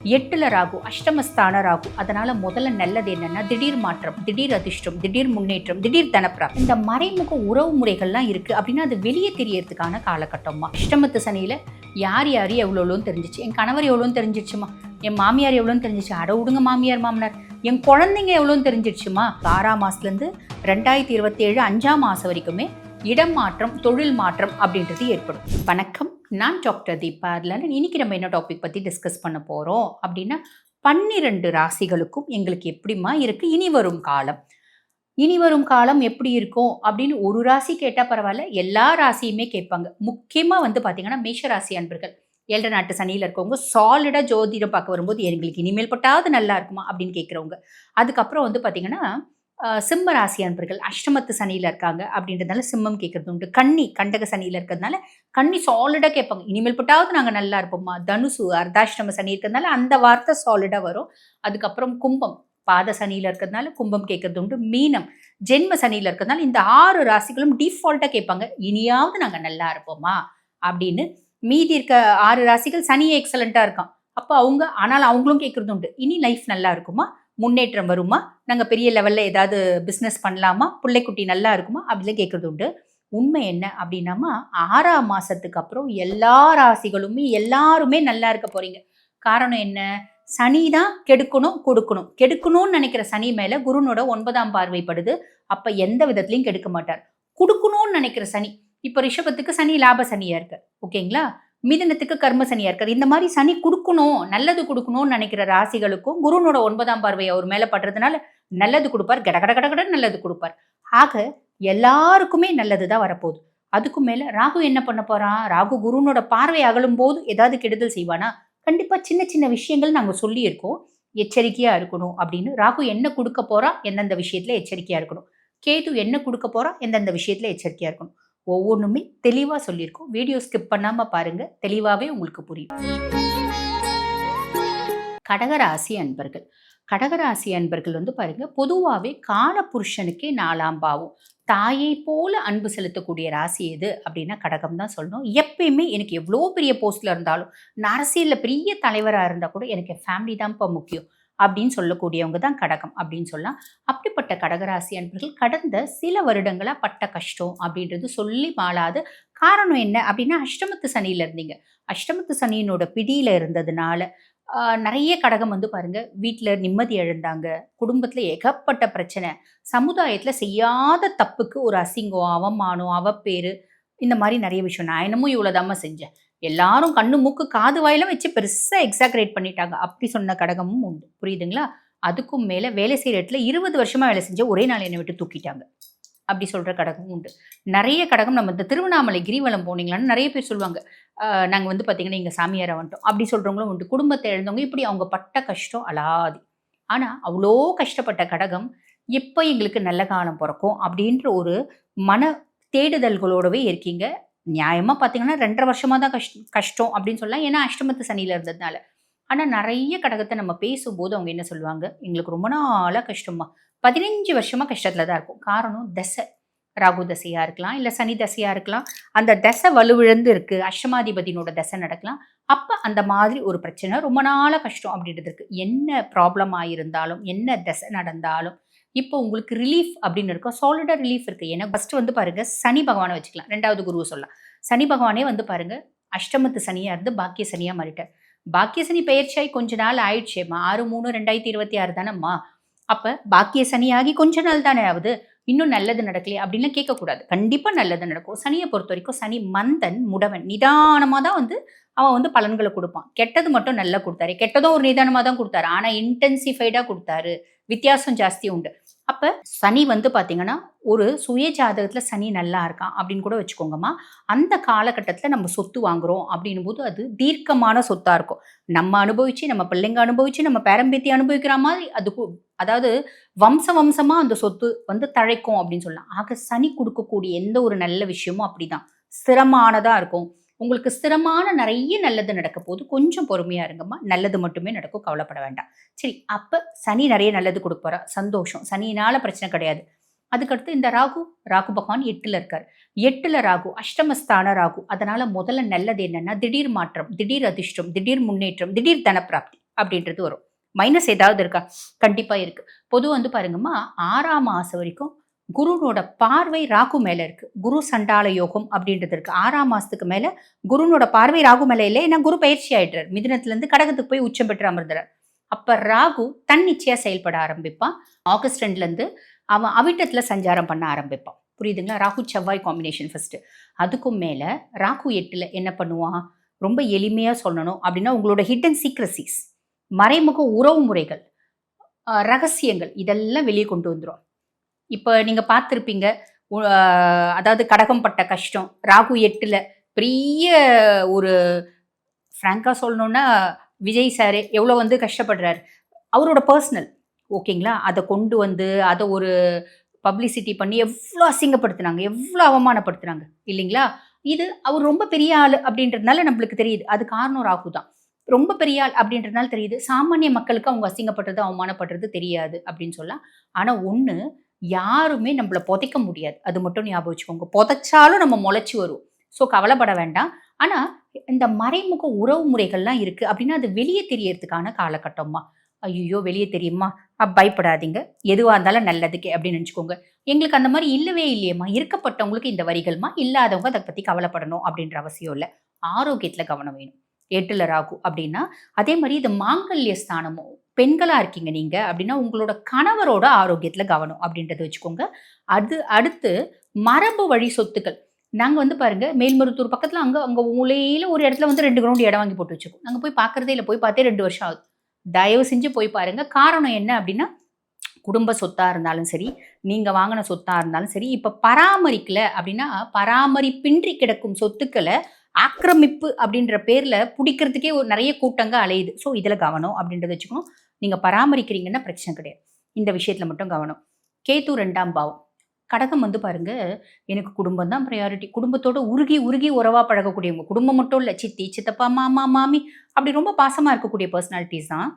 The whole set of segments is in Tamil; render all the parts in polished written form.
8ல ராகு, அஷ்டமஸ்தான ராகு. அதனால முதல்ல நல்லது என்னன்னா, திடீர் மாற்றம், திடீர் அதிர்ஷ்டம், திடீர் முன்னேற்றம், திடீர் தனப்பிராப்தி. இந்த மறைமுக உறவு முறைகள்லாம் இருக்கு அப்படின்னா அது வெளியே தெரியறதுக்கான காலகட்டமா. அஷ்டமத்து சனியில யார் யார் எவ்வளோன்னு தெரிஞ்சிச்சு. என் கணவர் எவ்வளோன்னு தெரிஞ்சிச்சுமா, என் மாமியார் எவ்வளோன்னு தெரிஞ்சிச்சு. அட விடுங்க மாமியார் மாமனார், என் குழந்தைங்க எவ்வளோன்னு தெரிஞ்சிடுச்சுமா. 6ஆம் மாசத்துலேருந்து 2027 5ஆம் மாதம் வரைக்குமே இடம் மாற்றம், தொழில் மாற்றம் அப்படின்றது ஏற்படும். வணக்கம், நான் டாக்டர் தீபா. அதில் இன்னைக்கு நம்ம என்ன டாபிக் பற்றி டிஸ்கஸ் பண்ண போகிறோம் அப்படின்னா, 12 ராசிகளுக்கும் எங்களுக்கு எப்படிமா இருக்குது இனி வரும் காலம். இனி வரும் காலம் எப்படி இருக்கும் அப்படின்னு ஒரு ராசி கேட்டால் பரவாயில்ல, எல்லா ராசியுமே கேட்பாங்க. முக்கியமாக பார்த்தீங்கன்னா மேஷ ராசி அன்பர்கள், 7 நாட்டு சனியில் இருக்கவங்க சாலிடாக ஜோதிடம் பார்க்க வரும்போது எங்களுக்கு இனிமேல் பட்டாவது நல்லா இருக்குமா அப்படின்னு கேட்குறவங்க. அதுக்கப்புறம் பார்த்தீங்கன்னா சிம்ம ராசி அன்பர்கள் அஷ்டமத்து சனியில் இருக்காங்க அப்படின்றதுனால சிம்மம் கேட்கறது உண்டு. கன்னி கண்டக சனியில் இருக்கிறதுனால கன்னி சாலிடாக கேட்பாங்க, இனிமேல் பட்டாவது நாங்கள் நல்லா இருப்போம்மா. தனுசு அர்த்தாஷ்டம சனி இருக்கிறதுனால அந்த வார்த்தை சாலிடாக வரும். அதுக்கப்புறம் கும்பம் பாத சனியில் இருக்கிறதுனால கும்பம் கேட்கறது உண்டு. மீனம் ஜென்ம சனியில் இருக்கிறதுனால இந்த 6 ராசிகளும் டிஃபால்ட்டாக கேட்பாங்க, இனியாவது நாங்கள் நல்லா இருப்போமா அப்படின்னு. மீதி இருக்க 6 ராசிகள் சனி எக்ஸலண்ட்டாக இருக்கான். அப்போ ஆனால் அவங்களும் கேட்கறது உண்டு, இனி லைஃப் நல்லா இருக்குமா, முன்னேற்றம் வருமா, நாங்கள் பெரிய லெவலில் ஏதாவது பிஸ்னஸ் பண்ணலாமா, பிள்ளைக்குட்டி நல்லா இருக்குமா அப்படிலாம் கேட்குறது உண்டு. உண்மை என்ன அப்படின்னாமா, 6ஆம் மாதத்துக்கு அப்புறம் எல்லா ராசிகளுமே எல்லாருமே நல்லா இருக்க போகிறீங்க. காரணம் என்ன? சனி தான் கெடுக்கணும் கொடுக்கணும். கெடுக்கணும்னு நினைக்கிற சனி மேலே குருனோட 9ஆம் பார்வைப்படுது. அப்போ எந்த விதத்துலையும் கெடுக்க மாட்டார். கொடுக்கணும்னு நினைக்கிற சனி, இப்போ ரிஷபத்துக்கு சனி லாப சனியாக இருக்கு, ஓகேங்களா. மிதனத்துக்கு கர்ம சனியா இருக்காரு. இந்த மாதிரி சனி கொடுக்கணும், நல்லது கொடுக்கணும்னு நினைக்கிற ராசிகளுக்கும் குருனோட 9ஆம் பார்வை அவர் மேல படுறதுனால நல்லது கொடுப்பார், கட கட கட கட நல்லது கொடுப்பார். ஆக எல்லாருக்குமே நல்லதுதான் வரப்போகுது. அதுக்கும் மேல ராகு என்ன பண்ண போறான்? ராகு குருனோட பார்வை அகலும் போது ஏதாவது கெடுதல் செய்வானா? கண்டிப்பா சின்ன சின்ன விஷயங்கள் நாங்க சொல்லி இருக்கோம், எச்சரிக்கையா இருக்கணும் அப்படின்னு. ராகு என்ன கொடுக்க போறா, எந்தெந்த விஷயத்துல எச்சரிக்கையா இருக்கணும். கேது என்ன கொடுக்க போறா, எந்தெந்த விஷயத்துல எச்சரிக்கையா இருக்கணும். ஒவ்வொன்றுமே தெளிவாக சொல்லியிருக்கோம். வீடியோ ஸ்கிப் பண்ணாமல் பாருங்கள், தெளிவாகவே உங்களுக்கு புரியும். கடகராசி அன்பர்கள், கடகராசி அன்பர்கள் பாருங்க, பொதுவாகவே காலபுருஷனுக்கே 4ஆம் பாவம். தாயை போல அன்பு செலுத்தக்கூடிய ராசி எது அப்படின்னா கடகம் தான் சொல்லணும். எப்பயுமே எனக்கு எவ்வளோ பெரிய போஸ்ட்ல இருந்தாலும், அரசியலில் பெரிய தலைவராக இருந்தால் கூட எனக்கு என் ஃபேமிலி தான்ப்பா முக்கியம் அப்படின்னு சொல்லக்கூடியவங்க தான் கடகம் அப்படின்னு சொல்லலாம். அப்படிப்பட்ட கடகராசி அன்பர்கள் கடந்த சில வருடங்களாக பட்ட கஷ்டம் அப்படின்றது சொல்லி மாளாது. காரணம் என்ன அப்படின்னா, அஷ்டமத்து சனியில் இருந்தீங்க. அஷ்டமத்து சனியினோட பிடியில் இருந்ததுனால நிறைய கடகம் பாருங்க, வீட்டில் நிம்மதி இழந்தாங்க, குடும்பத்தில் ஏகப்பட்ட பிரச்சனை, சமுதாயத்தில் செய்யாத தப்புக்கு ஒரு அசிங்கம், அவமானம், அவப்பேரு, இந்த மாதிரி நிறைய விஷயம். நான் என்னமோ இவ்வளோதாம்மா செஞ்சேன், எல்லாரும் கண்ணு மூக்கு காது வாயிலாம் வச்சு பெருசாக எக்ஸாக்ரேட் பண்ணிட்டாங்க அப்படி சொன்ன கடகமும் உண்டு. புரியுதுங்களா? அதுக்கும் மேலே வேலை செய்கிற இடத்துல 20 வருஷமாக வேலை செஞ்ச ஒரே நாள் என்னை விட்டு தூக்கிட்டாங்க அப்படி சொல்கிற கடகமும் உண்டு. நிறைய கடகம் நம்ம இந்த திருவண்ணாமலை கிரிவலம் போனீங்களான்னு நிறைய பேர் சொல்லுவாங்க, நாங்கள் பார்த்தீங்கன்னா இங்கே சாமியாரை வந்துட்டோம் அப்படி சொல்கிறவங்களும் உண்டு. குடும்பத்தை எழுந்தவங்க இப்படி அவங்க பட்ட கஷ்டம் அலாதி. ஆனால் அவ்வளோ கஷ்டப்பட்ட கடகம் எப்போ எங்களுக்கு நல்ல காலம் பிறக்கும் அப்படின்ற ஒரு மன தேடுதல்களோடவே இருக்கீங்க. நியாயமாக பார்த்தீங்கன்னா 2.5 வருஷமாக தான் கஷ்டம் அப்படின்னு சொல்லலாம், ஏன்னா அஷ்டமத்து சனியில் இருந்ததுனால. ஆனால் நிறைய கடகத்தை நம்ம பேசும்போது அவங்க என்ன சொல்லுவாங்க, எங்களுக்கு ரொம்ப நாளாக கஷ்டமா, 15 வருஷமாக கஷ்டத்தில் தான் இருக்கும். காரணம் தசை, ராகு தசையாக இருக்கலாம், இல்லை சனி தசையாக இருக்கலாம். அந்த தசை வலுவிழந்து இருக்குது, அஷ்டமாதிபதியினோட தசை நடக்கலாம். அப்போ அந்த மாதிரி ஒரு பிரச்சனை ரொம்ப நாளாக கஷ்டம் அப்படின்றது இருக்குது. என்ன ப்ராப்ளம் ஆகியிருந்தாலும், என்ன தசை நடந்தாலும் இப்போ உங்களுக்கு ரிலீஃப் அப்படின்னு இருக்கும், சாலிடாக ரிலீஃப் இருக்குது. ஏன்னா ஃபஸ்ட்டு பாருங்க, சனி பகவானை வச்சுக்கலாம், 2வது குருவை சொல்லலாம். சனி பகவானே பாருங்க, அஷ்டமத்து சனியாக இருந்து பாக்கிய சனியாக மாறிட்டார். பாக்கிய சனி பயிற்சியாகி கொஞ்ச நாள் ஆயிடுச்சேம்மா, 6/3/2026 தானேம்மா. அப்போ பாக்கிய சனியாகி கொஞ்ச நாள் தானே ஆகுது, இன்னும் நல்லது நடக்கலையே அப்படின்லாம் கேட்கக்கூடாது. கண்டிப்பாக நல்லது நடக்கும். சனியை பொறுத்த வரைக்கும் சனி மந்தன் முடவன், நிதானமாக தான் அவன் பலன்களை கொடுப்பான். கெட்டது மட்டும் நல்லா கொடுத்தாரு, கெட்டதும் ஒரு நிதானமாக தான் கொடுத்தாரு, ஆனால் இன்டென்சிஃபைடாக கொடுத்தாரு, வித்தியாசம் ஜாஸ்தி உண்டு. அப்போ சனி பார்த்தீங்கன்னா ஒரு சுய ஜாதகத்தில் சனி நல்லா இருக்கான் அப்படின்னு கூட வச்சுக்கோங்கம்மா. அந்த காலகட்டத்தில் நம்ம சொத்து வாங்குறோம் அப்படின்னும் போது அது தீர்க்கமான சொத்தாக இருக்கும். நம்ம அனுபவித்து, நம்ம பிள்ளைங்க அனுபவித்து, நம்ம பேரம்பேத்தி அனுபவிக்கிற மாதிரி அதாவது வம்சமாக அந்த சொத்து தழைக்கும் அப்படின்னு சொல்லலாம். ஆக சனி கொடுக்கக்கூடிய எந்த ஒரு நல்ல விஷயமும் அப்படிதான் ஸ்திரமானதாக இருக்கும். உங்களுக்கு ஸ்திரமான நிறைய நல்லது நடக்க போது, கொஞ்சம் பொறுமையா இருங்கம்மா, நல்லது மட்டுமே நடக்கும், கவலைப்பட வேண்டாம். சரி, அப்ப சனி நிறைய நல்லது கொடுப்பாரா? சந்தோஷம், சனியினால பிரச்சனை கிடையாது. அதுக்கடுத்து இந்த ராகு பகவான் 8ல இருக்காரு. 8ல ராகு அஷ்டமஸ்தான ராகு. அதனால முதல்ல நல்லது என்னன்னா, திடீர் மாற்றம், திடீர் அதிர்ஷ்டம், திடீர் முன்னேற்றம், திடீர் தனப்பிராப்தி. அப்படின்றது வரும். மைனஸ் ஏதாவது இருக்கா? கண்டிப்பா இருக்கு. பொதுவா வந்து பாருங்கம்மா, 6ஆம் மாசம் வரைக்கும் குருவோட பார்வை ராகு மேல இருக்கு. குரு சண்டால யோகம் அப்படின்றது இருக்கு. 6ஆம் மாசத்துக்கு மேல குருனோட பார்வை ராகு மேல இல்ல. ஏன்னா குரு பயிற்சி ஆயிட்டார். மிதுனத்துல இருந்து கடகத்துக்கு போய் உச்சம் பெற்று அமர்ந்துறார். அப்ப ராகு தன்னிச்சையா செயல்பட ஆரம்பிப்பான். ஆகஸ்ட் 2ல இருந்து அவன் அவிட்டத்துல சஞ்சாரம் பண்ண ஆரம்பிப்பான். புரியுதுங்களா? ராகு செவ்வாய் காம்பினேஷன் ஃபர்ஸ்ட். அதுக்கும் மேல ராகு 8ல என்ன பண்ணுவான்? ரொம்ப எளிமையா சொல்லணும் அப்படின்னா உங்களோட ஹிடன் சீக்ரசிஸ், மறைமுக உறவு முறைகள், ரகசியங்கள் இதெல்லாம் வெளியே கொண்டு வந்துரும். இப்ப நீங்க பார்த்திருப்பீங்க. அதாவது கடகம் பட்ட கஷ்டம். ராகு 8ல பெரிய ஒரு ஃப்ராங்கா சொல்லணும்னா, விஜய் சார் எவ்வளோ வந்து கஷ்டப்படுறாரு. அவரோட பர்சனல் ஓகேங்களா? அத கொண்டு வந்து அத ஒரு பப்ளிசிட்டி பண்ணி எவ்ளோ அசிங்கப்படுத்துனாங்க, எவ்ளோ அவமானப்படுத்துனாங்க இல்லைங்களா? இது அவர் ரொம்ப பெரிய ஆளு அப்படின்றதுனால நம்மளுக்கு தெரியுது. அது காரணம் ராகு தான். ரொம்ப பெரிய ஆள் அப்படின்றதுனால தெரியுது. சாமானிய மக்களுக்கு அவங்க அசிங்கப்படுறது, அவமானப்படுறது தெரியாது அப்படின்னு சொல்லலாம். ஆனா ஒண்ணு, யாருமே நம்மள புதைக்க முடியாது. அது மட்டும் ஞாபகம் வச்சுக்கோங்க. புதைச்சாலும் நம்ம முளைச்சு வருவோம். ஸோ கவலைப்பட வேண்டாம். ஆனா இந்த மறைமுக உறவு முறைகள்லாம் இருக்கு அப்படின்னா, அது வெளிய தெரியறதுக்கான காலகட்டம்மா. ஐய்யய்யோ! வெளிய தெரியுமா? பயப்படாதீங்க. எதுவா இருந்தாலும் நல்லதுக்கே அப்படின்னு நெனச்சுக்கோங்க. எங்களுக்கு அந்த மாரி இல்லவே இல்லையேம்மா. இருக்கப்பட்டவங்களுக்கு இந்த வரிகள்மா. இல்லாதவங்க அத பத்தி கவலைப்படணும் அப்படின்ற அவசியம் இல்ல. ஆரோக்கியத்துல கவனம் வேணும். 8ல ராகு அப்படின்னா, அதே மாரி இது மாங்கல்ய ஸ்தானமும். பெண்களா இருக்கீங்க நீங்க அப்படின்னா, உங்களோட கணவரோட ஆரோக்கியத்துல கவனம் அப்படின்றத வச்சுக்கோங்க. அது அடுத்து மரபு வழி சொத்துக்கள். நாங்க வந்து பாருங்க, மேல்மருவத்தூர் பக்கத்துல அங்க அங்க மூலையில ஒரு இடத்துல வந்து 2 கிரவுண்ட் இடம் வாங்கி போட்டு வச்சிருக்கோம். நாங்க போய் பார்க்கிறதே இல்ல. போய் பார்த்தே 2 வருஷம் ஆகுது. தயவு செஞ்சு போய் பாருங்க. காரணம் என்ன அப்படின்னா, குடும்ப சொத்தா இருந்தாலும் சரி, நீங்க வாங்குன சொத்தா இருந்தாலும் சரி, இப்ப பராமரிக்கல அப்படின்னா, பராமரிப்பின்றி கிடக்கும் சொத்துக்கள ஆக்கிரமிப்பு அப்படின்ற பேர்ல புடிக்கிறதுக்கே ஒரு நெறைய கூட்டங்க அலையுது. ஸோ இதுல கவனம் அப்படின்றத வச்சுக்கணும். நீங்க பராமரிக்கிறீங்கன்னா பிரச்சனை கிடையாது. இந்த விஷயத்துல மட்டும் கவனம். கேது 2ஆம் பாவம். கடகம் வந்து பாருங்க, எனக்கு குடும்பம் தான் பிரையாரிட்டி. குடும்பத்தோட உருகி, உருகி உறவா பழகக்கூடியவங்க. குடும்பம் மட்டும் இல்ல. சித்தி, சித்தப்பா, மாமா, மாமி அப்படி ரொம்ப பாசமா இருக்கக்கூடிய பெர்சனாலிட்டீஸ் தான்.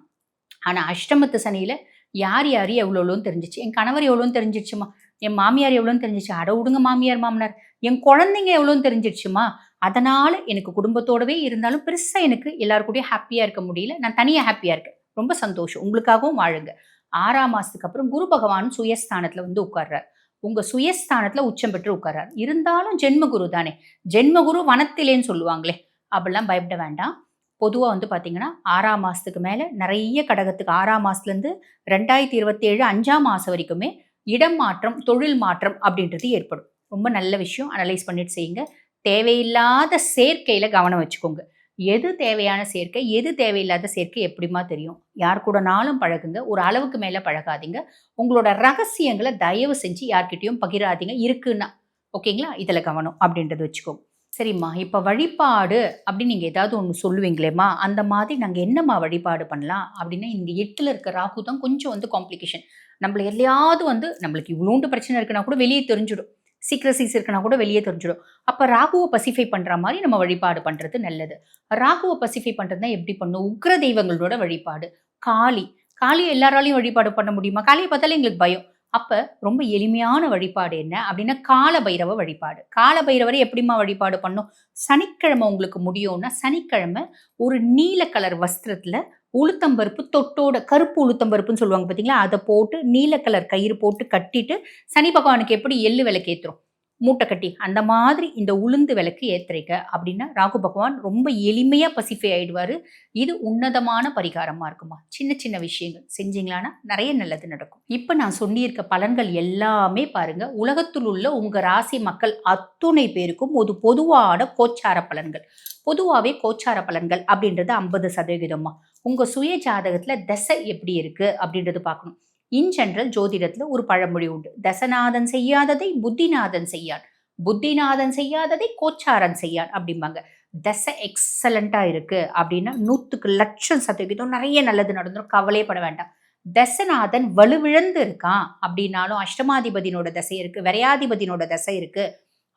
ஆனா அஷ்டமத்து சனியில யார் யாரு எவ்வளோன்னு தெரிஞ்சுச்சு. என் கணவர் எவ்வளோன்னு தெரிஞ்சிருச்சுமா. என் மாமியார் எவ்வளோன்னு தெரிஞ்சிருச்சு. அட விடுங்க மாமியார், மாமனார். என் குழந்தைங்க எவ்வளோன்னு தெரிஞ்சிருச்சுமா. அதனால எனக்கு குடும்பத்தோடவே இருந்தாலும் பெருசா எனக்கு எல்லார் கூடயும் ஹேப்பியா இருக்க முடியல. நான் தனியா ஹேப்பியா இருக்கேன். ரொம்ப சந்தோஷம். உங்களுக்காகவும் வாழுங்க. 6ஆம் மாசத்துக்கு அப்புறம் குரு பகவான் சுயஸ்தானத்துல வந்து உட்கார்றார். உங்க சுயஸ்தானத்துல உச்சம் பெற்று உட்கார்றார். இருந்தாலும் ஜென்மகுரு தானே. ஜென்மகுரு வனத்திலேன்னு சொல்லுவாங்களே. அப்படிலாம் பயப்பட வேண்டாம். பொதுவா வந்து பார்த்தீங்கன்னா, 6ஆம் மாசத்துக்கு மேல நெறைய கடகத்துக்கு 6ஆம் மாசத்துலருந்து 2027 5ஆம் மாசம் வரைக்குமே இடம் மாற்றம், தொழில் மாற்றம் அப்படின்றது ஏற்படும். ரொம்ப நல்ல விஷயம். அனலைஸ் பண்ணிட்டு செய்யுங்க. தேவையில்லாத சேர்க்கையில கவனம் வச்சுக்கோங்க. எது தேவையான சேர்க்கை, எது தேவையில்லாத சேர்க்கை எப்படிம்மா தெரியும்? யார் கூடனாலும் பழகுங்க. ஒரு அளவுக்கு மேல பழகாதீங்க. உங்களோட ரகசியங்கள தயவு செஞ்சு யார்கிட்டயும் பகிராதீங்க. இருக்குன்னா. ஓகேங்களா? இதுல கவனம் அப்படின்றத வச்சுக்கோங்க. சரிம்மா, இப்ப வழிபாடு அப்படின்னு நீங்க ஏதாவது ஒண்ணு சொல்லுவீங்களேம்மா, அந்த மாதிரி நாங்க என்னம்மா வழிபாடு பண்ணலாம்? அப்படின்னா, இங்க 8ல இருக்க ராகு தான் கொஞ்சம் வந்து காம்ப்ளிகேஷன். நம்மள எதுலயாவது வந்து நம்மளுக்கு இவ்வளூண்டு பிரச்சனை இருக்குன்னா கூட வெளிய தெரிஞ்சிடும். சீக்ரசீஸ் இருக்குன்னா கூட வெளிய தெரிஞ்சிடும். அப்ப ராகுவ பசிஃபை பண்ற மாரி நம்ம வழிபாடு பண்றது நல்லது. ராகுவ பசிஃபை பண்றதுன்னா எப்படி பண்ணணும்? உக்கிர தெய்வங்களோட வழிபாடு. காளி. காளிய எல்லாராலயும் வழிபாடு பண்ண முடியுமா? காளிய பார்த்தாலே எங்களுக்கு பயம். அப்ப ரொம்ப எளிமையான வழிபாடு என்ன அப்படின்னா, கால பைரவ வழிபாடு. கால பைரவரை எப்படிம்மா வழிபாடு பண்ணணும்? சனிக்கிழமை உங்களுக்கு முடியும்னா, சனிக்கிழமை ஒரு நீல கலர் வஸ்திரத்துல உளுத்தம்பருப்பு தொட்டோட கருப்பு உளுத்தம்பருப்புன்னு சொல்லுவாங்க பார்த்தீங்களா? அத போட்டு நீல கலர் கயிறு போட்டு கட்டிட்டு, சனி பகவானுக்கு எப்படி எள்ளு விளக்கு ஏத்துறோம்? மூட்டை கட்டி, அந்த மாதிரி இந்த உளுந்து விளக்கு ஏத்துறீங்க அப்படின்னா, ராகு பகவான் ரொம்ப எளிமையா பசிஃபை ஆயிடுவாரு. இது உன்னதமான பரிகாரமா இருக்குமா. சின்ன சின்ன விஷயங்கள் செஞ்சீங்களான்னா நெறைய நல்லது நடக்கும். இப்ப நான் சொல்லியிருக்க பலன்கள் எல்லாமே பாருங்க, உலகத்தில் உள்ள உங்க ராசி மக்கள் அத்துணை பேருக்கும் ஒரு பொதுவான கோச்சார பலன்கள். பொதுவாவே கோச்சார பலன்கள் அப்படின்றது 50%. உங்க சுய ஜாதகத்துல தசை எப்படி இருக்கு அப்படின்றது பார்க்கணும். இன் ஜெனரல் ஜோதிடத்துல ஒரு பழமொழி உண்டு. தசநாதன் செய்யாததை புத்திநாதன் செய்யான். புத்திநாதன் செய்யாததை கோச்சாரன் செய்யான் அப்படிம்பாங்க. தசை எக்ஸலண்டா இருக்கு அப்படின்னா 100க்கு லட்சம் சதவீதம் நிறைய நல்லது நடந்துரும். கவலையே பட வேண்டாம். தசநாதன் வலுவிழந்து இருக்கான் அப்படின்னாலும், அஷ்டமாதிபதியினோட தசை இருக்கு, விரையாதிபதியினோட தசை இருக்கு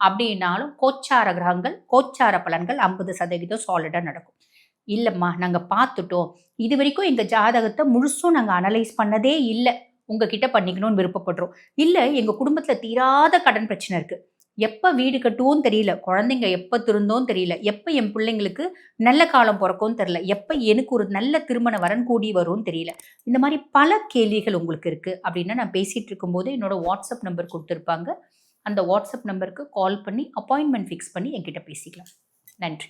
அப்படின்னாலும், கோச்சார கிரகங்கள் கோச்சார பலன்கள் 50% சாலிடா நடக்கும். இல்லம்மா நாங்க பார்த்துட்டோம். இதுவரைக்கும் எங்க ஜாதகத்த முழுசும் நாங்க அனலைஸ் பண்ணதே இல்ல. உங்ககிட்ட பண்ணிக்கணும்னு விருப்பப்படுறோம். இல்ல எங்க குடும்பத்துல தீராத கடன் பிரச்சனை இருக்கு. எப்போ வீடு கட்டுவோம் தெரியல, குழந்தைங்க எப்போ திருந்தோம் தெரியல, எப்போ என் பிள்ளைங்களுக்கு நல்ல காலம் பிறக்கும்னு தெரியல, எப்போ எனக்கு ஒரு நல்ல திருமண வரன் கூடி வரும்னு தெரியல. இந்த மாதிரி பல கேள்விகள் உங்களுக்கு இருக்குது அப்படின்னா, நான் பேசிகிட்டு இருக்கும்போது என்னோட வாட்ஸ்அப் நம்பர் கொடுத்துருப்பாங்க. அந்த வாட்ஸ்அப் நம்பருக்கு கால் பண்ணி அப்பாயின்மெண்ட் ஃபிக்ஸ் பண்ணி என்கிட்ட பேசிக்கலாம். நன்றி.